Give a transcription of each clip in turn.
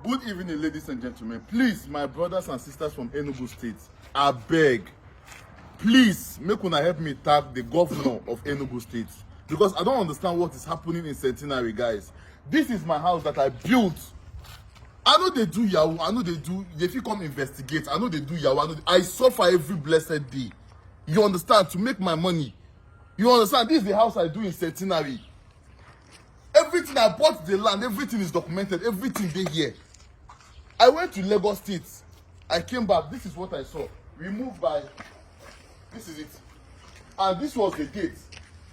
Good evening, ladies and gentlemen. Please, my brothers and sisters from Enugu State, I beg, please make una help me tag the governor of Enugu State, because I don't understand what is happening in Centenary, guys. This is my house that I built. I know they do yahoo. I know they do. If you come investigate, I know they do yahoo. I suffer every blessed day. You understand? To make my money. You understand? This is the house I do in Centenary. Everything I bought the land, everything is documented. Everything they here. I went to Lagos State. I came back. This is what I saw. Removed by. This is it. And this was the date.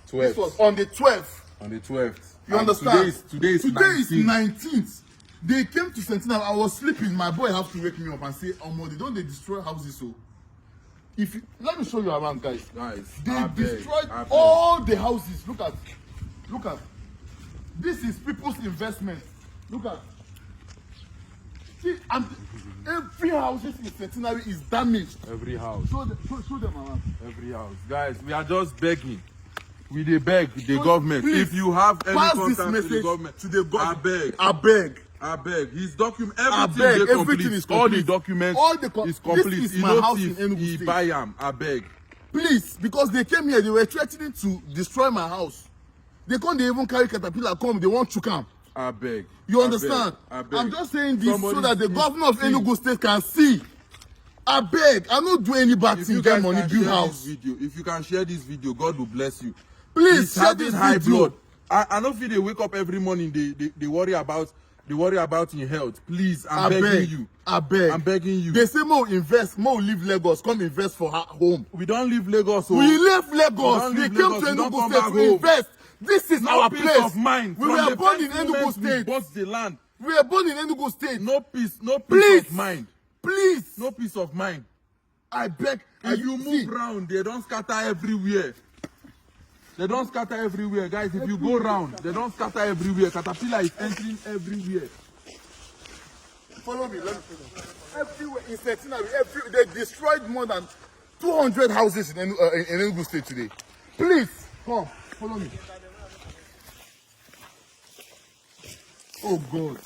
12th. This was on the 12th. On the 12th. You understand? Today is 19th. They came to Sentinel. I was sleeping. My boy have to wake me up and say, "Oh, they don't destroy houses." So, if you, let me show you around, guys. They destroyed all the houses. Look at. This is people's investment. Look at. See, every house in Centenary is damaged. Every house. Show them around. Every house. Guys, we are just begging. We dey beg the government. Please, if you have any contact this to the government, I beg. His document, everything is complete. All the documents is complete. This is my house in Enugu State. He buy am. I beg. Please, because they came here, they were threatening to destroy my house. They even carry caterpillar come. They want to come. I beg. You understand? I beg. I'm just saying this so that the governor of Enugu State can see. I beg. I don't do any bad thing. Get money, build house. If you can share this video, God will bless you. Please share this high video. Blood. I don't feel they wake up every morning. They worry about your health. Please, I'm begging you. I beg. I'm begging you. They say more invest, more leave Lagos, come invest for home. We don't leave Lagos. So we left Lagos. We came to Enugu State to invest. This is our place. Of mind. We were born in Enugu State. We bought the land. We were born in Enugu State. No peace of mind. Please. No peace of mind. I beg. If you move round, they don't scatter everywhere. They don't scatter everywhere, guys. If you go round, they don't scatter everywhere. Caterpillar is entering everywhere. Follow me. Let me show them. Everywhere in Centenary, they destroyed more than 200 houses in Enugu State today. Please, come, follow me. Oh God.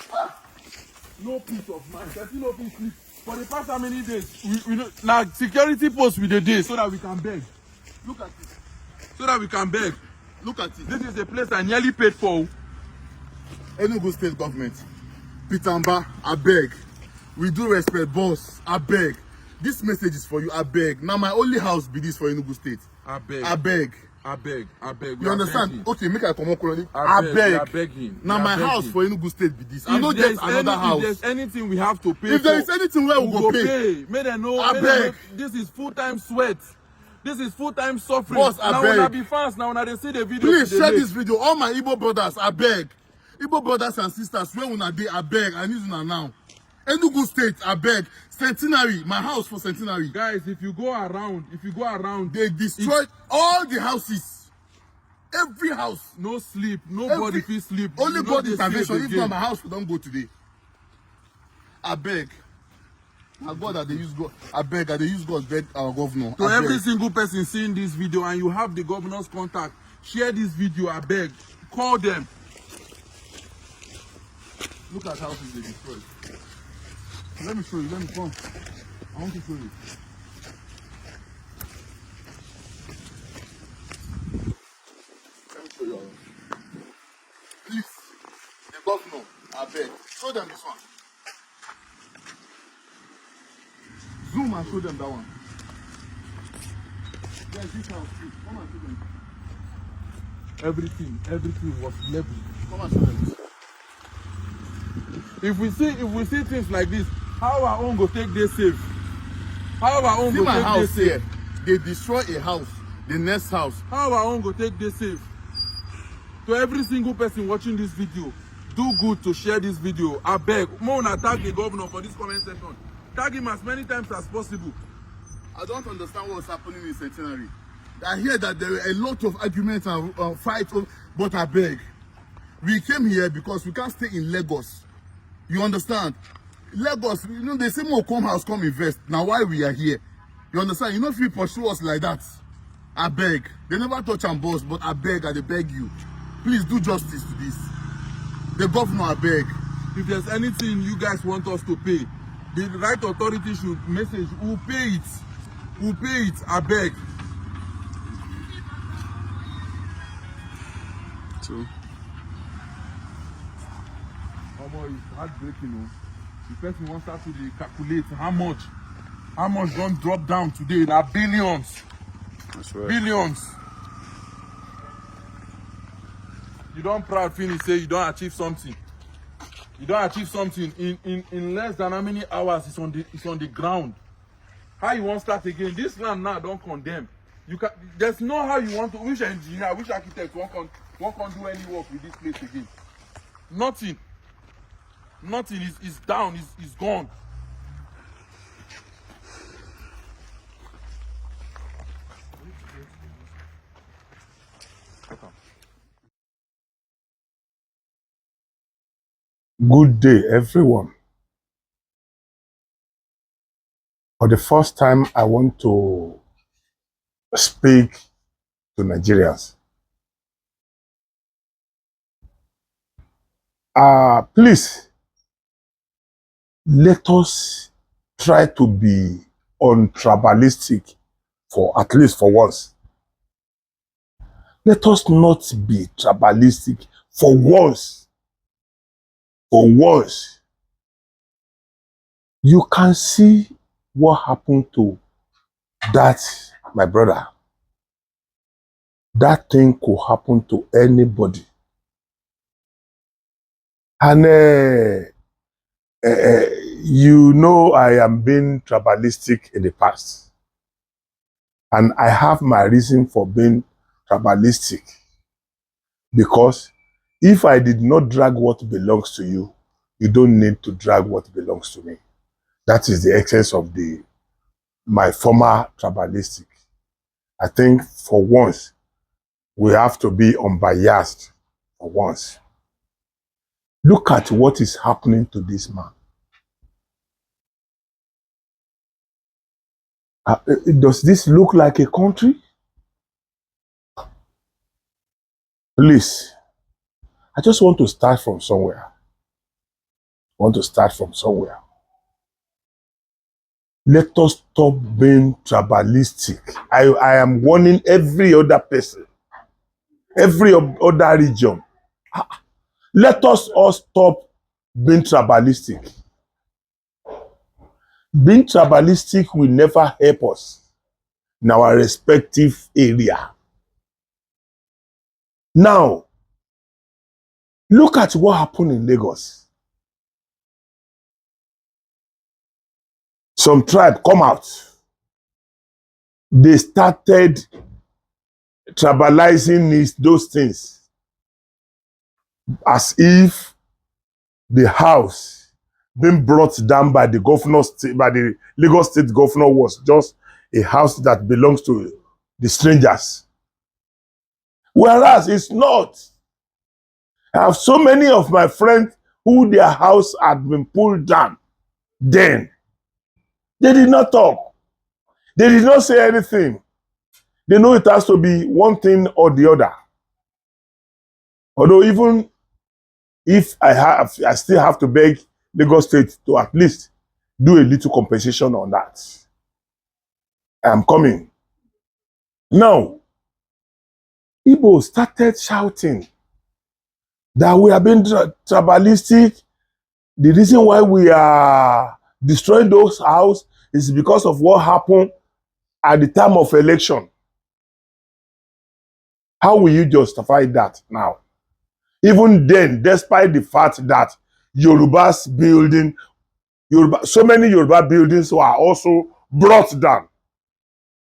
No peace of mind. There's no peace. For the past how many days? We now security post with the day so that we can beg. Look at it. So that we can beg. Look at it. This is a place I nearly paid for. Enugu State government. Pitamba, I beg. We do respect, boss. I beg. This message is for you. I beg. Now my only house be this for Enugu State. I beg. I beg. I beg. I beg. You understand? Begging. Okay, make I come on. I beg. We are begging. Now my house for Enugu State be this. I don't get another house. If there's anything we have to pay if there is anything where we go pay. May they know. I beg. This is full-time sweat. This is full-time suffering. Boss, I now beg. When I be fans, now when I see the video. Please share this video. All my Igbo brothers, I beg. Igbo brothers and sisters, where una dey, I beg. I need una now. Enugu State, I beg. Centenary, my house for Centenary. Guys, if you go around, they destroyed all the houses. Every house. No sleep. Nobody feel sleep. Only God intervention. If not, my house will don't go today. I beg. My God, that they use God. I beg, that they use God beg our governor. To every single person seeing this video and you have the governor's contact, share this video. I beg. Call them. Look at houses they destroyed. Let me show you. Let me come. I want to show you. Let me show you. Please, the governor, I beg. Show them this one. Zoom and show them that one. Yes, this house too. Come and show them. Everything was leveled. Come and show them this. If we see things like this, how our own go take this safe? How our own see go my take house this safe? Here. They destroy a house, the next house. How our own go take this safe? To every single person watching this video, do good to share this video. I beg. More tag the governor for this comment section. Tag him as many times as possible. I don't understand what's happening in Centenary. I hear that there were a lot of arguments and fights, but I beg. We came here because we can't stay in Lagos. You understand? Lagos, you know, they say more come house, come invest. Now why we are here? You understand? You know if you pursue us like that, I beg. They never touch and boss, but I beg, and they beg you. Please do justice to this. The governor, I beg. if there's anything you guys want us to pay, the right authority should message. We'll pay it. We'll pay it. I beg. So, It's heartbreaking. The person wants us to calculate how much don't drop down today. Now billions. that's right. Billions. You don't proud finish say you don't achieve something. You don't achieve something in less than how many hours it's on the ground. How you want to start again? This land now don't condemn. You can there's no how you want to which engineer, which architect won't do any work with this place again. Nothing. Nothing is down, is gone. Good day, everyone. For the first time, I want to speak to Nigerians. Please, let us try to be untribalistic for at least for once. Let us not be tribalistic for once. For once. You can see what happened to that, my brother. That thing could happen to anybody. And you know I am being tribalistic in the past. And I have my reason for being tribalistic. Because if I did not drag what belongs to you, you don't need to drag what belongs to me. That is the essence of my former tribalistic. I think for once, we have to be unbiased for once. Look at what is happening to this man. Does this look like a country? Please, I just want to start from somewhere. Let us stop being tribalistic. I am warning every other person, every other region. Let us all stop being tribalistic. Being tribalistic will never help us in our respective area. Now, look at what happened in Lagos. Some tribe come out. They started tribalizing those things as if the house being brought down by the by the Lagos State governor was just a house that belongs to the strangers. Whereas it's not. I have so many of my friends who their house had been pulled down. Then they did not talk. They did not say anything. They know it has to be one thing or the other. Although even if I still have to beg Lagos State to at least do a little compensation on that. I am coming. Now, Igbo started shouting that we are being tribalistic. The reason why we are destroying those houses is because of what happened at the time of election. How will you justify that now? Even then, despite the fact that Yoruba's building, so many Yoruba buildings were also brought down.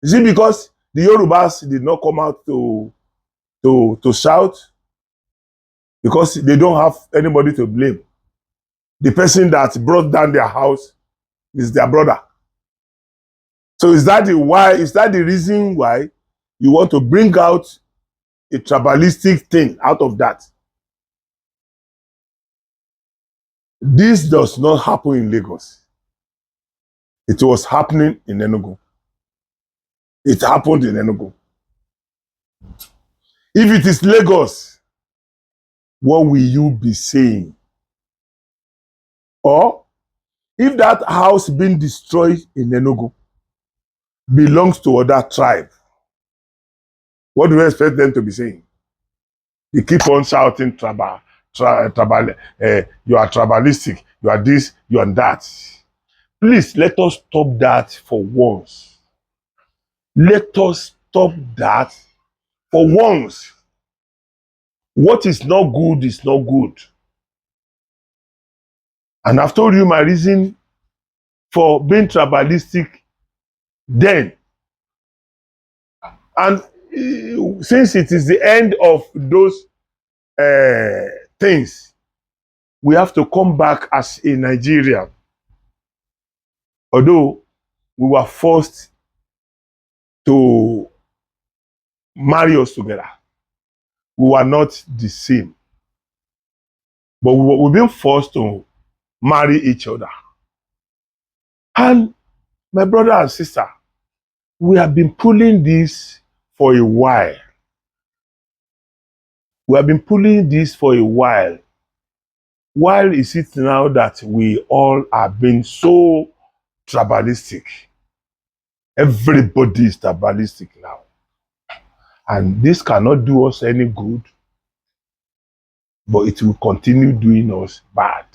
Is it because the Yorubas did not come out to shout? Because they don't have anybody to blame. The person that brought down their house is their brother. So is that the reason why you want to bring out a tribalistic thing out of that? This does not happen in Lagos. It was happening in Enugu. It happened in Enugu. If it is Lagos, what will you be saying? Or if that house being destroyed in Enugu belongs to other tribe, what do you expect them to be saying? They keep on shouting tribal, you are tribalistic, you are this, you are that. Please let us stop that for once. Let us stop that for once. What is not good is not good. And I've told you my reason for being tribalistic then. And since it is the end of those things, we have to come back as a Nigerian. Although we were forced to marry us together, we were not the same. But we've been forced to marry each other. And my brother and sister, we have been pulling this for a while. We have been pulling this for a while. Why is it now that we all are being so tribalistic? Everybody is tribalistic now. And this cannot do us any good, but it will continue doing us bad.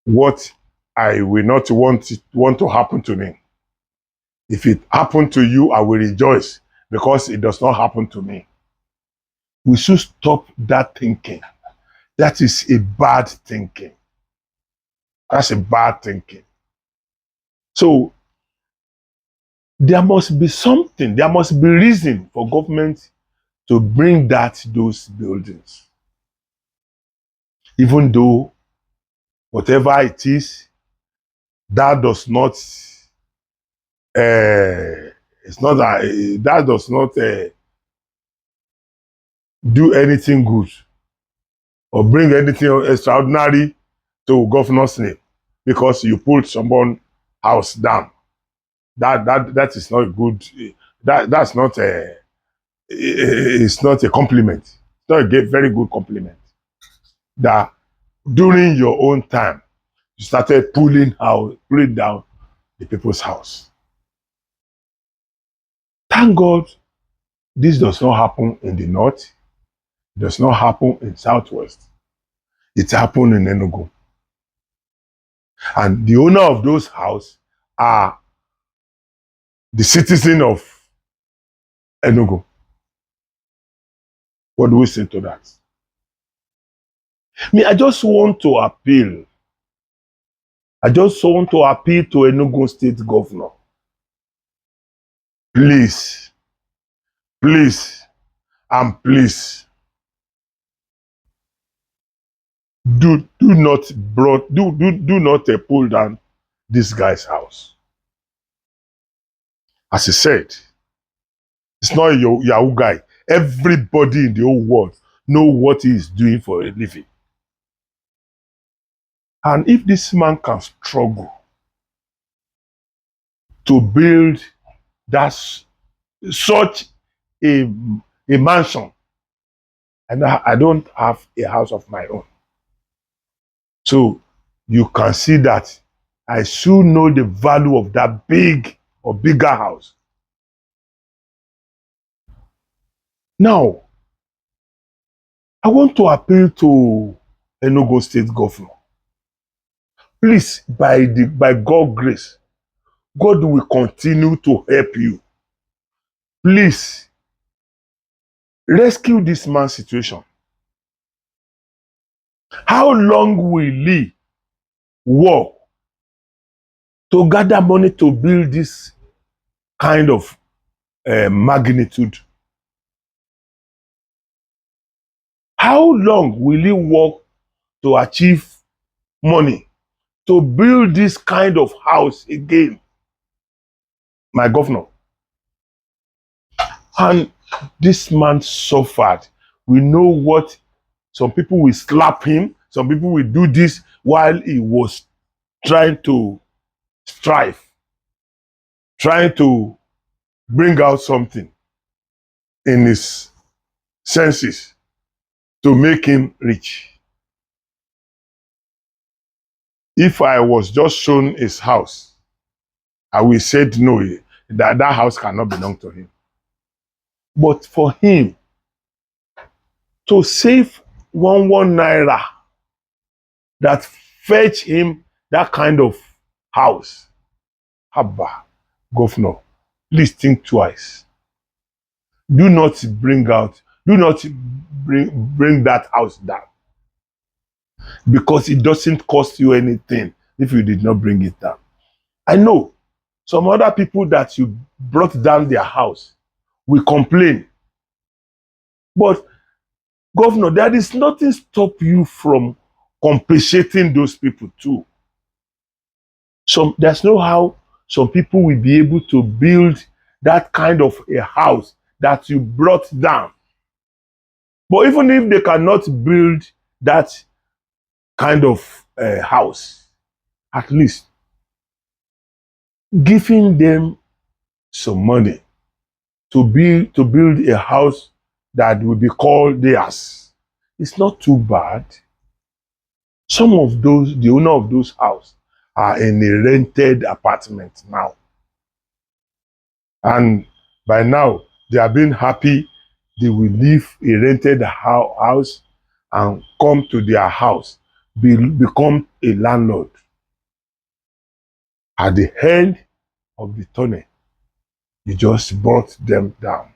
What I will not want to happen to me. If it happened to you, I will rejoice because it does not happen to me. We should stop that thinking. That is a bad thinking. That's a bad thinking. So there must be something, there must be reason for government to bring that those buildings. Even though whatever it is, that does not it's not that does not do anything good or bring anything extraordinary to governor's name because you pulled someone's house down. That is not good. That's not a it's not a compliment. It's not a very good compliment. That during your own time you started pulling down the people's house. Thank God this does not happen in the north. It does not happen in southwest. It happened in Enugu. And the owner of those houses are the citizen of Enugu. What do we say to that? I just want to appeal. I just want to appeal to Enugu State Governor. Please, please, and please, do not pull down this guy's house. As he said, it's not a Yahoo guy. Everybody in the whole world know what he is doing for a living. And if this man can struggle to build such a mansion, and I don't have a house of my own. So you can see that I should know the value of that big or bigger house. Now, I want to appeal to Enugu State Governor. Please, by God's grace, God will continue to help you. Please, rescue this man's situation. How long will he work to gather money to build this kind of magnitude? How long will he work to achieve money to build this kind of house again? My governor. And this man suffered. We know what some people will slap him, some people will do this while he was trying to strive, trying to bring out something in his senses to make him rich. If I was just shown his house, I will say no, that house cannot belong to him. But for him to save one naira that fetch him that kind of house, Abba, governor, please think twice. Do not bring that house down, because it doesn't cost you anything if you did not bring it down. I know some other people that you brought down their house will complain, but governor, there is nothing stop you from compensating those people too. There's no how some people will be able to build that kind of a house that you brought down. But even if they cannot build that kind of house, at least giving them some money to build a house that will be called theirs, it's not too bad. Some of the owner of those houses are in a rented apartment now. And by now, they are being happy. They will leave a rented house and come to their house, become a landlord. At the end of the tunnel, you just brought them down.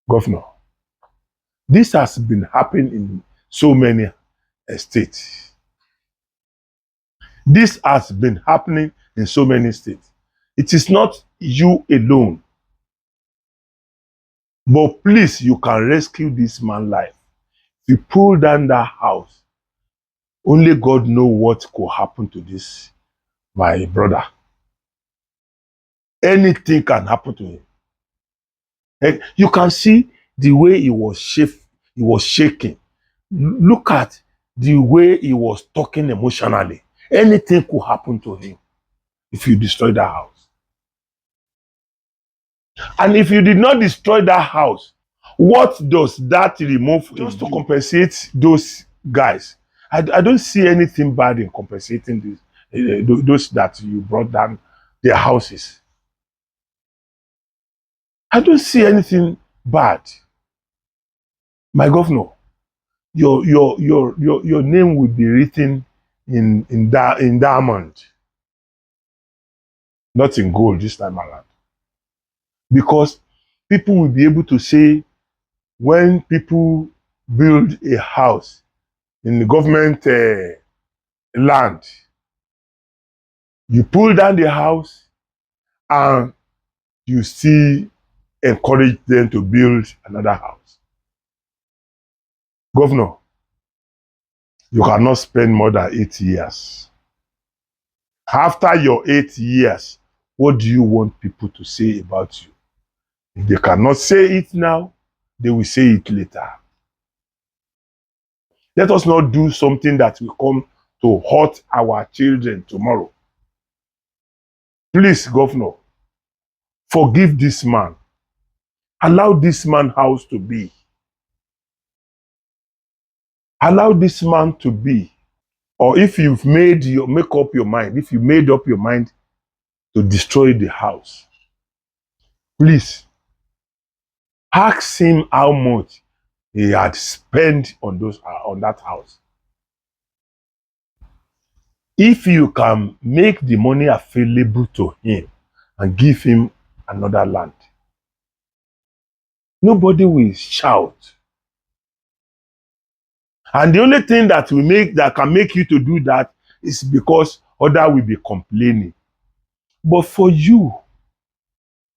Governor, this has been happening in so many states. This has been happening in so many states. It is not you alone. But please, you can rescue this man's life. If you pull down that house, only God knows what could happen to this, my brother. Anything can happen to him. And you can see the way he was shaking. Look at the way he was talking emotionally. Anything could happen to him if you destroy that house. And if you did not destroy that house, what does that remove just to compensate those guys? I don't see anything bad in compensating those that you brought down their houses. I don't see anything bad. My governor, your name will be written in diamond, not in gold this time around. Because people will be able to say, when people build a house in the government land, you pull down the house and you still encourage them to build another house. Governor, you cannot spend more than 8 years. After your 8 years, what do you want people to say about you? If they cannot say it now, they will say it later. Let us not do something that will come to hurt our children tomorrow. Please, Governor, forgive this man. Allow this man's house to be. Allow this man to be. Or if you've make up your mind, if you made up your mind to destroy the house, please ask him how much he had spent on that house. If you can make the money available to him and give him another land, nobody will shout. And the only thing that can make you to do that is because others will be complaining. But for you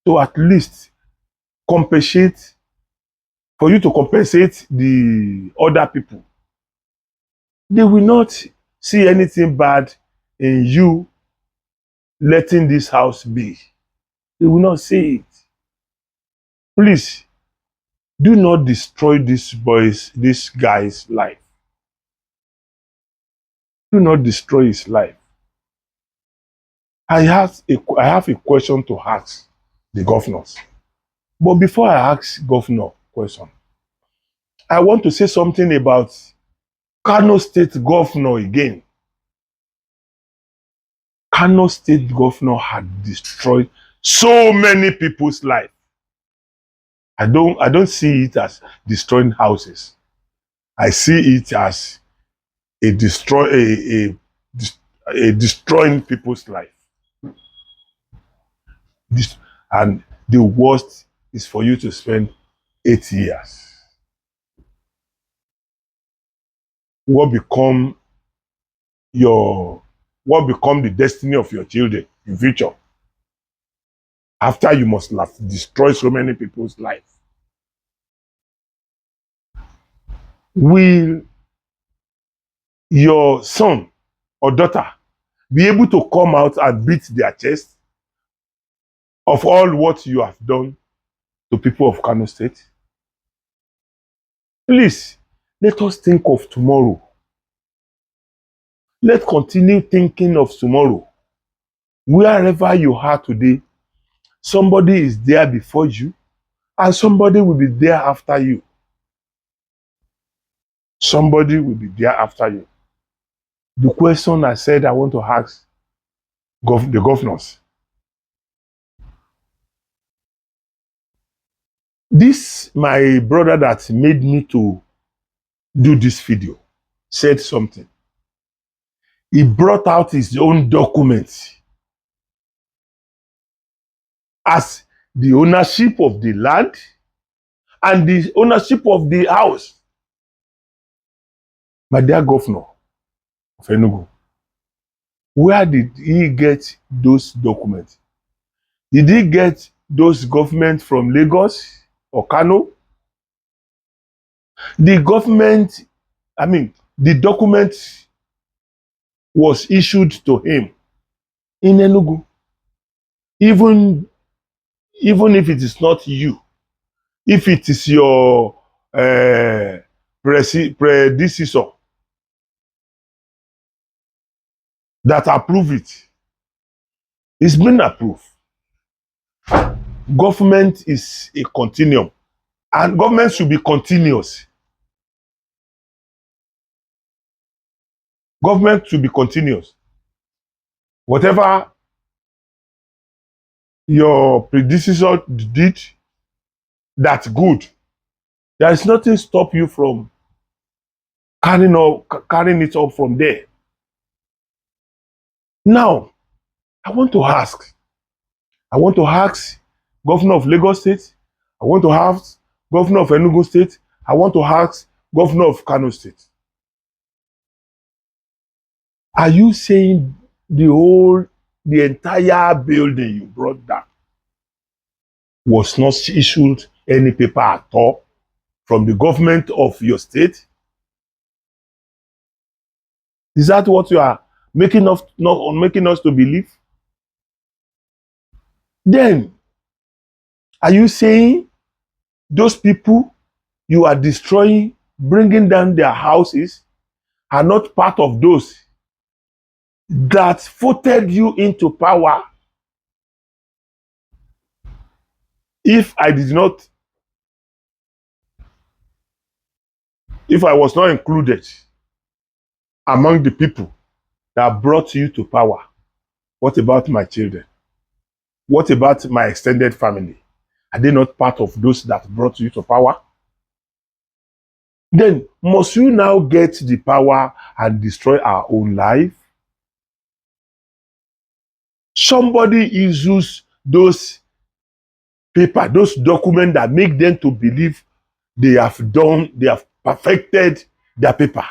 to at least compensate, for you to compensate the other people, they will not see anything bad in you letting this house be. They will not see it. Please, do not destroy this guy's life. Do not destroy his life. I have a question to ask the governors. But before I ask governor question, I want to say something about Kano State governor again. Kano State governor had destroyed so many people's life. I don't see it as destroying houses. I see it as a destroying people's life. And the worst is for you to spend 8 years. What become the destiny of your children in future? After you must have destroyed so many people's life. Will your son or daughter be able to come out and beat their chest of all what you have done to people of Kano State? Please, let us think of tomorrow. Let's continue thinking of tomorrow. Wherever you are today, somebody is there before you, and somebody will be there after you. Somebody will be there after you. The question I said I want to ask the governors. This, my brother that made me to do this video, said something. He brought out his own documents as the ownership of the land and the ownership of the house. My dear governor of Enugu, where did he get those documents? Did he get those government from Lagos or Kano? The document was issued to him in Enugu. Even if it is not you, if it is your predecessor that approve it, it's been approved. Government is a continuum, and government should be continuous. Government should be continuous. Whatever your predecessor did, that's good. There is nothing stop you from carrying it up from there. Now, I want to ask Governor of Lagos State, I want to ask Governor of Enugu State, I want to ask Governor of Kano State. Are you saying the entire building you brought down was not issued any paper at all from the government of your state? Is that what you are making us to believe? Then, are you saying those people you are destroying, bringing down their houses, are not part of those that voted you into power? If I was not included among the people that brought you to power, what about my children? What about my extended family? Are they not part of those that brought you to power? Then must you now get the power and destroy our own life? Somebody uses those paper, those documents that make them to believe they have perfected their paper.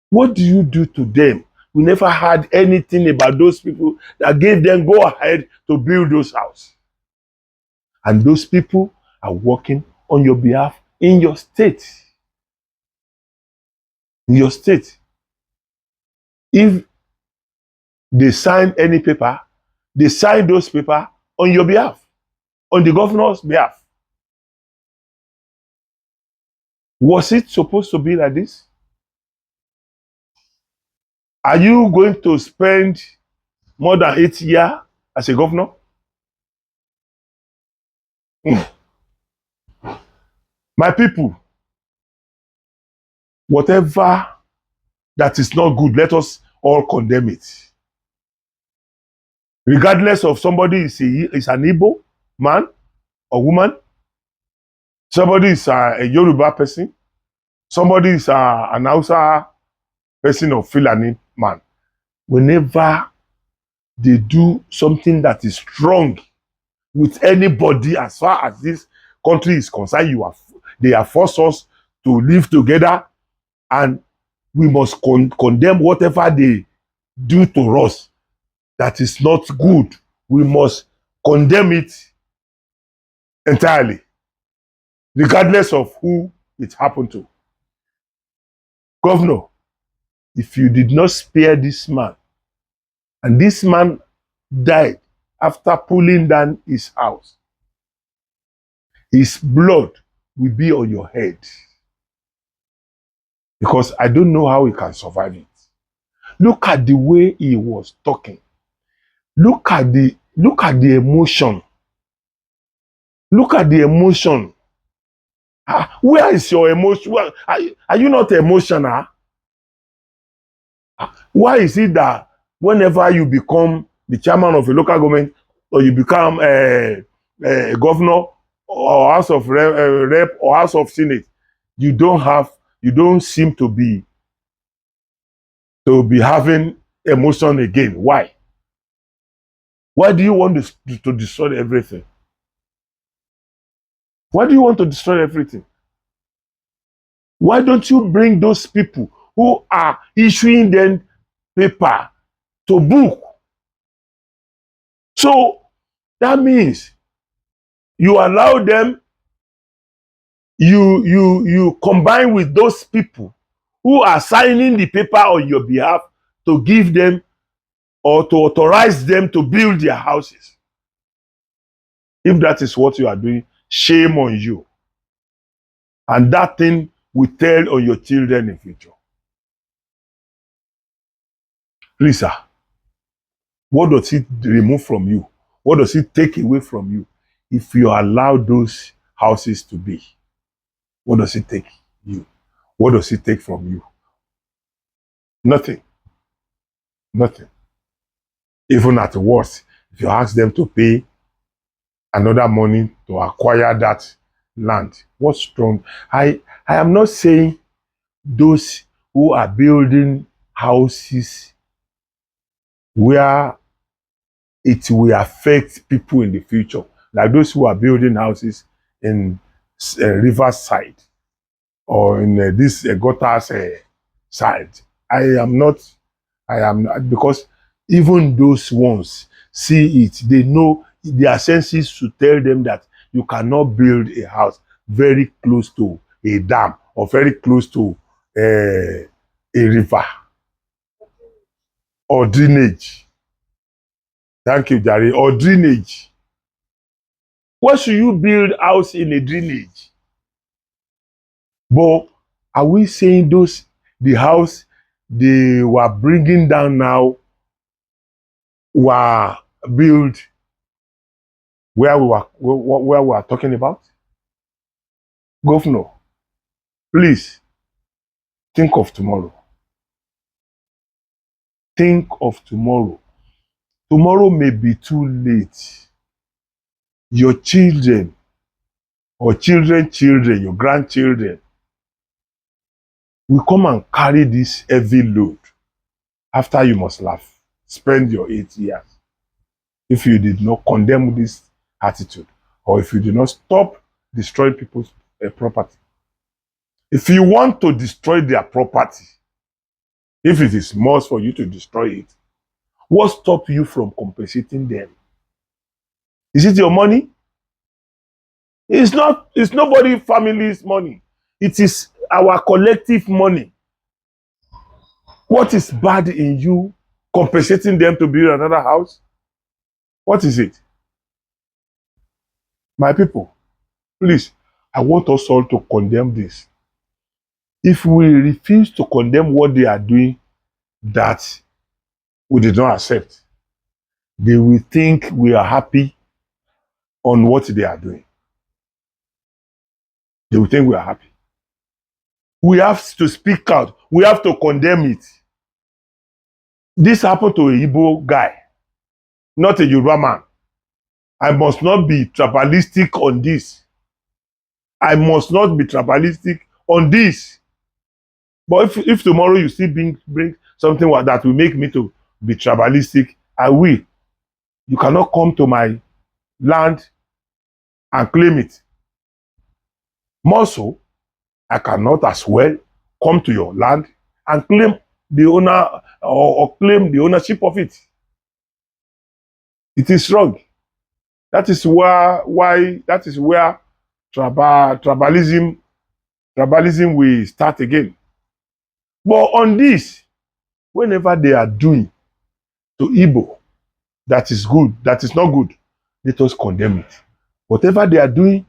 What do you do to them? We never heard anything about those people that gave them go ahead to build those houses. And those people are working on your behalf in your state. In your state. If they sign any paper, they sign those papers on your behalf, on the governor's behalf. Was it supposed to be like this? Are you going to spend more than 8 years as a governor? My people, whatever that is not good, let us all condemn it. regardless of somebody is an Igbo man or woman, somebody is a Yoruba person, somebody is an Hausa person or Fulani man. Whenever they do something that is strong with anybody, as far as this country is concerned, they have forced us to live together, and we must condemn whatever they do to us that is not good. We must condemn it entirely, regardless of who it happened to. Governor, if you did not spare this man, and this man died after pulling down his house, his blood will be on your head. Because I don't know how he can survive it. Look at the way he was talking. Look at the emotion. Look at the emotion. Where is your emotion? Are you not emotional? Why is it that whenever you become the chairman of a local government, or you become a governor or House of Rep or House of Senate, you don't seem to be having emotion again? Why? Why do you want to destroy everything? Why do you want to destroy everything? Why don't you bring those people who are issuing them paper to book? So that means you allow them, you combine with those people who are signing the paper on your behalf to give them or to authorize them to build their houses. If that is what you are doing, shame on you. And that thing will tell on your children in future. Please, sir, what does it remove from you? What does it take away from you if you allow those houses to be? What does it take you? What does it take from you? Nothing. Nothing. Even at worst, if you ask them to pay another money to acquire that land, what's wrong? I am not saying those who are building houses where it will affect people in the future, like those who are building houses in riverside or in this gutters side. I am not, because even those ones see it. They know, their senses should tell them that you cannot build a house very close to a dam or very close to a river or drainage. Thank you, Jare. Or drainage. Why should you build house in a drainage? But are we saying the house they were bringing down now were built where we are talking about? Governor, please think of tomorrow. Think of tomorrow. Tomorrow may be too late. Your children or children, your grandchildren will come and carry this heavy load after you must laugh. Spend your 8 years. If you did not condemn this attitude, or if you did not stop destroying people's property. If you want to destroy their property, if it is must for you to destroy it, what stops you from compensating them? Is it your money? It's not. It's nobody's family's money. It is our collective money. What is bad in you compensating them to build another house? What is it? My people, please, I want us all to condemn this. If we refuse to condemn what they are doing that we did not accept, they will think we are happy on what they are doing. They will think we are happy. We have to speak out. We have to condemn it. This happened to a Igbo guy. not a Yoruba man. I must not be tribalistic on this. I must not be tribalistic on this. But if tomorrow you still bring something that will make me to be tribalistic, I will. You cannot come to my land and claim it. More so, I cannot as well come to your land and claim the owner or claim the ownership of it. It is wrong. That is where tribalism will start again. But on this, whenever they are doing to Igbo that is good, that is not good, let us condemn it. Whatever they are doing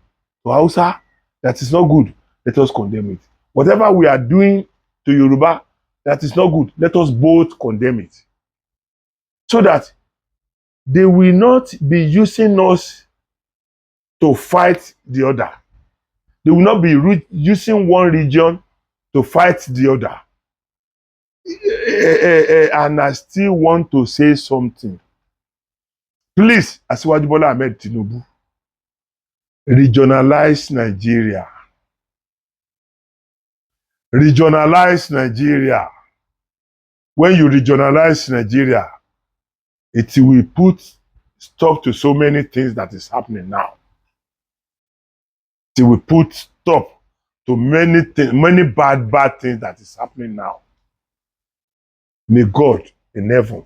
to Hausa that is not good, let us condemn it. Whatever we are doing to Yoruba that is not good, let us both condemn it. So that they will not be using us to fight the other. They will not be using one region to fight the other. And I still want to say something. Please, Asiwaju Bola Ahmed Tinubu, regionalize Nigeria. Regionalize Nigeria. When you regionalize Nigeria, it will put stop to so many things that is happening now. It will put stop to many things, many bad things that is happening now. May God in heaven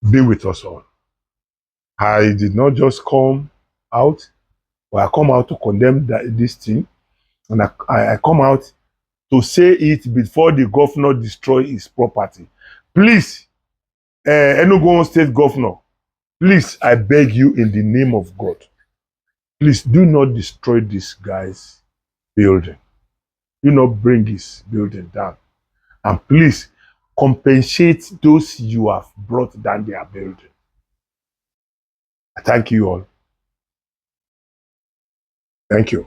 be with us all. I did not just come out, but I come out to condemn this thing, and I come out to say it before the governor destroy his property. Please, Enugu State Governor, please, I beg you in the name of God, please do not destroy this guy's building. Do not bring his building down. And please, compensate those you have brought down their building. I thank you all. Thank you.